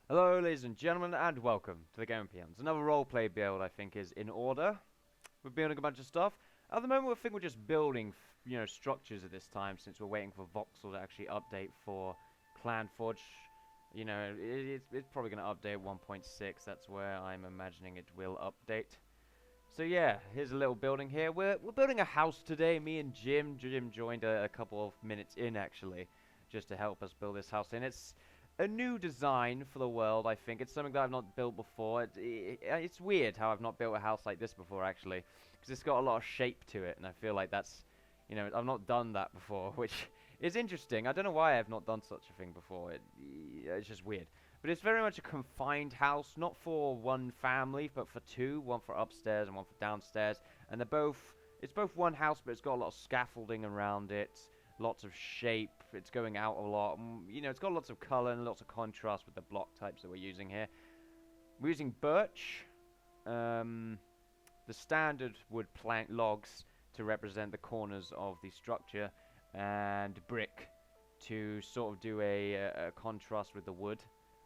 Hello, ladies and gentlemen, and welcome to the Game PMs. Another roleplay build, I think, is in order. We're building a bunch of stuff. At the moment, I think we're just building, structures at this time, since we're waiting for Voxel to actually update for Clan Forge. It's probably going to update 1.6. That's where I'm imagining it will update. So yeah, here's a little building here. We're building a house today. Me and Jim. Jim joined a couple of minutes in, actually, just to help us build this house in. It's a new design for the world, I think. It's something that I've not built before. It's weird how I've not built a house like this before, actually, because it's got a lot of shape to it, and I feel like that's, I've not done that before, which is interesting. I don't know why I've not done such a thing before. It's just weird. But it's very much a confined house, not for one family, but for two, one for upstairs and one for downstairs. And it's both one house, but it's got a lot of scaffolding around it. Lots of shape, it's going out a lot, it's got lots of colour and lots of contrast with the block types that we're using here. We're using birch, the standard wood plank logs to represent the corners of the structure, and brick to sort of do a contrast with the wood.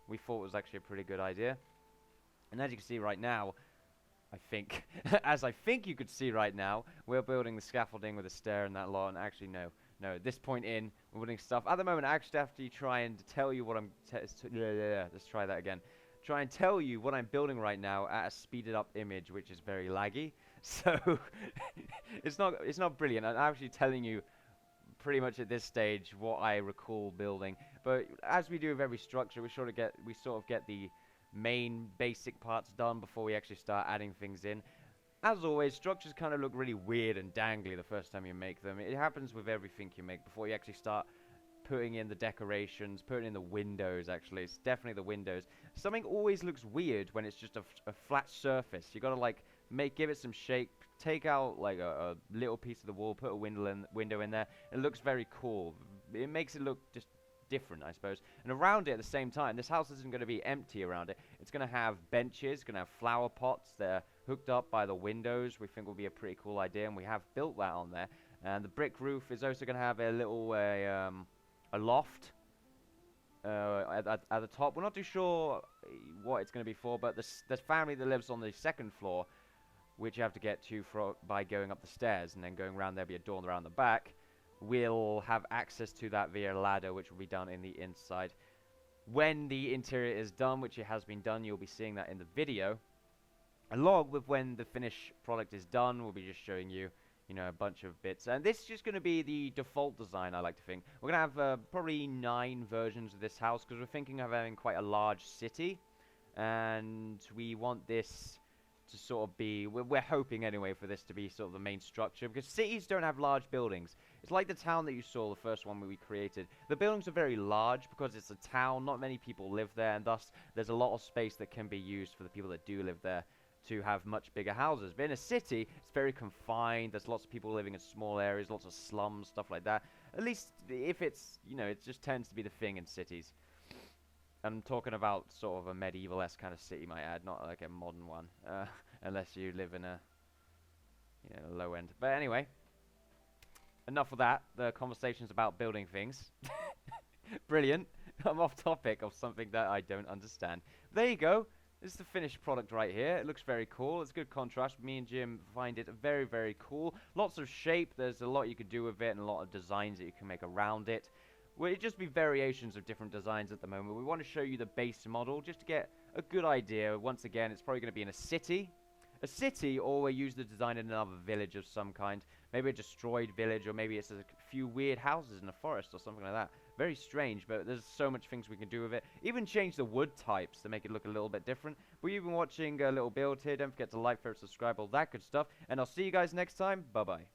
We thought it was actually a pretty good idea. And as you can see right now, I think, as I think you could see right now, we're building the scaffolding with a stair and that lot, and actually no, at this point in, we're building stuff. At the moment, I actually have to try and tell you what I'm, let's try that again. Try and tell you what I'm building right now at a speeded up image, which is very laggy. So, it's not brilliant. I'm actually telling you pretty much at this stage what I recall building. But as we do with every structure, we sort of get the main basic parts done before we actually start adding things in. As always, structures kind of look really weird and dangly the first time you make them. It happens with everything you make before you actually start putting in the decorations, putting in the windows. Actually, it's definitely the windows. Something always looks weird when it's just a flat surface. You gotta like give it some shape, take out like a little piece of the wall, put a window in there. It looks very cool. It makes it look just different, I suppose. And around it at the same time, this house isn't going to be empty around it. It's going to have benches, going to have flower pots. They're hooked up by the windows. We think will be a pretty cool idea, and we have built that on there. And the brick roof is also going to have a little a loft at the top. We're not too sure what it's going to be for, but the family that lives on the second floor, which you have to get to by going up the stairs and then going around, there'll be a door around the back. We'll have access to that via a ladder, which will be done in the inside. When the interior is done, which it has been done, you'll be seeing that in the video. Along with when the finished product is done, we'll be just showing you, a bunch of bits. And this is just going to be the default design, I like to think. We're going to have probably 9 versions of this house, because we're thinking of having quite a large city. And we want this to sort of be, we're hoping anyway for this to be sort of the main structure, because cities don't have large buildings. It's like the town that you saw, the first one we created. The buildings are very large because it's a town, not many people live there, and thus there's a lot of space that can be used for the people that do live there to have much bigger houses. But in a city, it's very confined. There's lots of people living in small areas, lots of slums, stuff like that. At least if it's, it just tends to be the thing in cities. I'm talking about sort of a medieval-esque kind of city, might add, not like a modern one, unless you live in a, low end. But anyway, enough of that. The conversation's about building things. Brilliant. I'm off topic of something that I don't understand. There you go. This is the finished product right here. It looks very cool. It's good contrast. Me and Jim find it very, very cool. Lots of shape. There's a lot you could do with it and a lot of designs that you can make around it. Well, it'd just be variations of different designs at the moment. We want to show you the base model just to get a good idea. Once again, it's probably going to be in a city. A city, or we use the design in another village of some kind. Maybe a destroyed village, or maybe it's a few weird houses in a forest or something like that. Very strange, but there's so much things we can do with it. Even change the wood types to make it look a little bit different. But you've been watching a little build here. Don't forget to like, favorite, subscribe, all that good stuff. And I'll see you guys next time. Bye-bye.